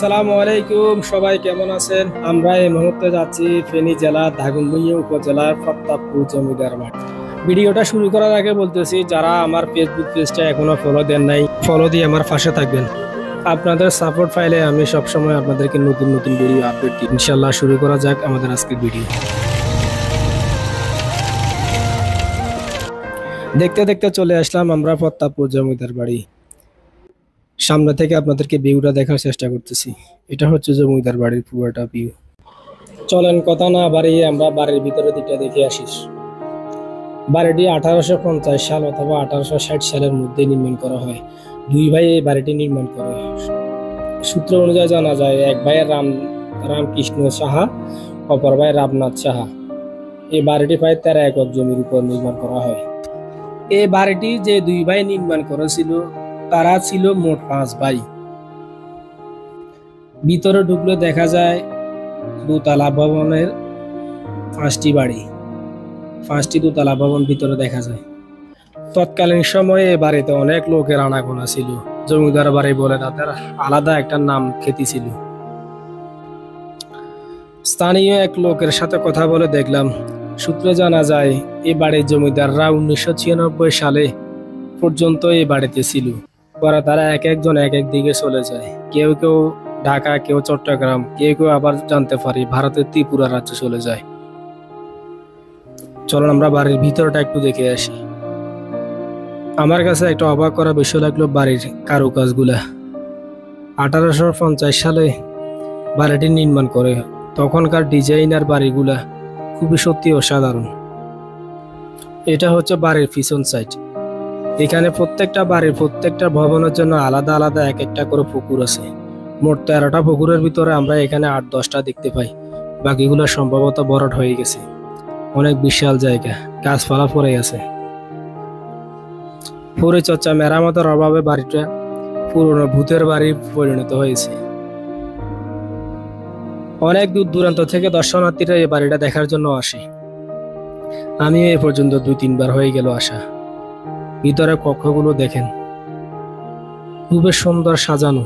আসসালামু আলাইকুম, সবাই কেমন আছেন? আমরা এই মুহূর্তে যাচ্ছি ফেনী জেলা দাগনভূঞা উপজেলার প্রতাপপুর জমিদার বাড়ি। ভিডিওটা শুরু করার আগে বলতেছি, যারা আমার ফেসবুক পেজটা এখনো ফলো দেন নাই, ফলো দিয়ে আমার পাশে থাকবেন। আপনাদের সাপোর্ট পাইলে আমি সবসময় আপনাদেরকে নতুন নতুন ভিডিও আপডেট দিই। ইনশাল্লাহ শুরু করা যাক আমাদের আজকের ভিডিও। দেখতে দেখতে চলে আসলাম আমরা প্রতাপপুর জমিদার বাড়ি। সামনে থেকে আপনাদেরকে ভিউটা দেখার চেষ্টা করতেছি। এটা হচ্ছে জমিদার বাড়ির পুরোটা ভিউ। চলেন কথা না বাড়িয়ে আমরা বাড়ির ভিতরে দিকটা দেখে আসিস। বাড়িটি 1850 সাল অথবা 1860 সালের মধ্যে নির্মাণ করা হয়। দুই ভাই এই বাড়িটি নির্মাণ করে। সূত্র অনুযায়ী জানা যায়, এক ভাই রামকৃষ্ণ সাহা, অপর ভাই রামনাথ সাহা। এই বাড়িটি প্রায় 13 একর জমির উপর নির্মাণ করা হয়। এই বাড়িটি যে দুই ভাই নির্মাণ করেছিল তারা ছিল মোট 5 ভাই। ভিতরে ঢুকলে দেখা যায় দোতলা ভবনের 5টি বাড়ি, 5টি দোতলা ভবন ভিতরে দেখা যায়। তৎকালীন সময়ে এ বাড়িতে অনেক লোকের আনাগোনা ছিল। জমিদার বাড়ি বলে তাদের আলাদা একটা নাম খ্যাতি ছিল। স্থানীয় এক লোকের সাথে কথা বলে দেখলাম, সূত্রে জানা যায় এই বাড়ির জমিদাররা 1996 সালে পর্যন্ত এই বাড়িতে ছিল। পরে তারা এক একজন এক এক দিকে চলে যায়। কেউ কেউ ঢাকা, কেউ চট্টগ্রাম, কেউ কেউ আবার জানতে পারি ভারতের ত্রিপুরা রাজ্যে চলে যায়। চলুন আমরা বাড়ির ভিতরটা একটু দেখে আসি। আমার কাছে একটা অবাক করা বিষয় লাগলো বাড়ির কারুকাজগুলা। 1850 সালে বাড়িটি নির্মাণ করে। তখনকার ডিজাইনার বাড়িগুলা খুবই সত্যি অসাধারণ। এটা হচ্ছে বাড়ির পিছন সাইড। এখানে প্রত্যেকটা ভবনের জন্য আলাদা আলাদা এক একটা করে পুকুর আছে। মোট 13টা পুকুরের ভিতরে আমরা এখানে 8-10টা দেখতে পাই। বাকিগুলো সম্ভবত ভরাট হয়ে গেছে। অনেক বিশাল জায়গা, গাছপালা পড়ে আছে। পরিচর্যা মেরামতের অভাবে বাড়িটা পুরনো ভূতের বাড়ি পরিণত হয়েছে। অনেক দূর দূরান্ত থেকে দর্শনার্থীরা এই বাড়িটা দেখার জন্য আসে। আমিও এ পর্যন্ত 2-3 বার হয়ে গেল আসা। ভিতরে কক্ষগুলো দেখেন, খুবই সুন্দর সাজানো।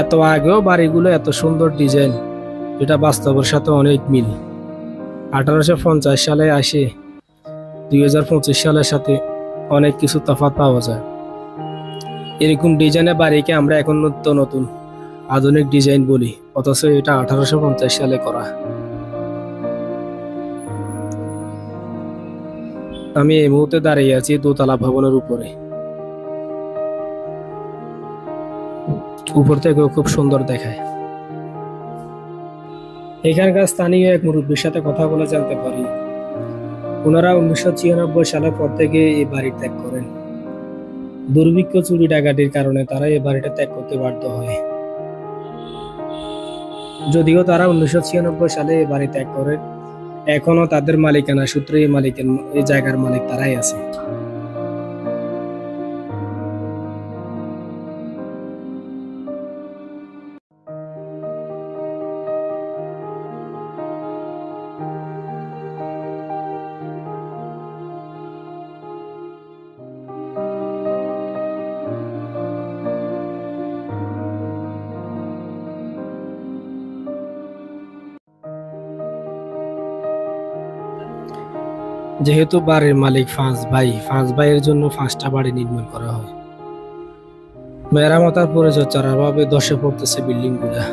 এত আগেও বাড়িগুলো এত সুন্দর ডিজাইন, যেটা বাস্তবের সাথে অনেক মিল। 1850 সালে আসে 2025 সালের সাথে অনেক কিছু তফাৎ পাওয়া যায়। এরকম ডিজাইনের বাড়িকে আমরা এখন নতুন আধুনিক ডিজাইন বলি, অথচ এটা 1850 সালে করা। আমি এই মুহূর্তে দাঁড়িয়ে আছি দোতলা ভবনের উপরে। উপর থেকেও খুব সুন্দর দেখায়। এখানকার স্থানীয় এক মুরব্বীর সাথে কথা বলে জানতে পারি, ওনারা 1996 সালের পর থেকে এই বাড়ি ত্যাগ করেন। দুর্ভিক্ষ, চুরি ডাকাতির কারণে তারা এই বাড়িটা ত্যাগ করতে বাধ্য হয়। যদিও তারা 1996 সালে এই বাড়ি ত্যাগ করে, এখনো তাদের মালিকানা সূত্রে এই জায়গার মালিক তারাই আছে। যেহেতু বাড়ির মালিক 5 ভাইয়ের জন্য 5টা বাড়ি নির্মাণ করা হয়। মেরামত আর পরিচর্যার অভাবে ধসে পড়তেছে বিল্ডিং গুলা।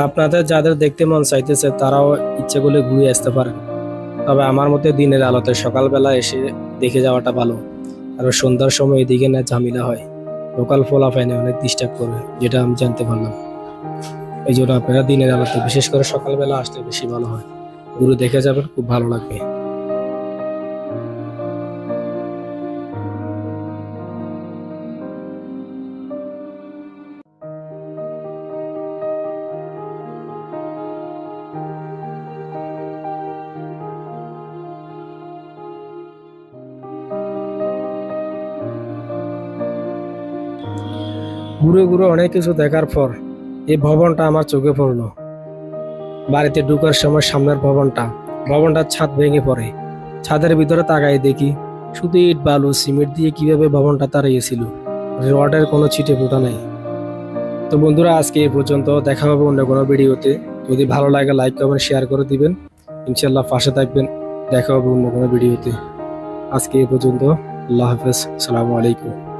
আপনাদের যাদের দেখতে মন চাইতেছে তারাও ইচ্ছে করলে ঘুরে আসতে পারেন। তবে আমার মতে দিনের আলোতে সকালবেলা এসে দেখে যাওয়াটা ভালো। আর সন্ধ্যার সময় এদিকে না ঝামেলা হয়, লোকাল ফলাফাইনে অনেক ডিস্টার্ব করে, যেটা আমি জানতে পারলাম। এই জন্য আপনারা দিনের আলোতে, বিশেষ করে সকালবেলা আসলে বেশি ভালো হয়। ঘুরে দেখে যাবেন, খুব ভালো লাগবে। ঘুরে ঘুরে অনেক কিছু দেখার পর এই ভবনটা আমার চোখে পড়লো। বাড়িতে ঢুকার সময় সামনের ভবনটার ছাদ ভেঙে পড়ে। ছাদের ভিতরে তাকাই দেখি শুধু ইট বালু সিমেন্ট দিয়ে কিভাবে ভবনটা দাঁড়িয়েছিল, রডের কোনো ছিটে ফোটা নাই। তো বন্ধুরা, আজকে এই পর্যন্ত, দেখা হবে অন্য কোনো ভিডিওতে। যদি ভালো লাগে লাইক কমেন্ট শেয়ার করে দিবেন, ইনশাল্লাহ পাশে থাকবেন। দেখা হবে অন্য কোনো ভিডিওতে। আজকে এই পর্যন্ত। আল্লাহ হাফেজ, আসসালামু আলাইকুম।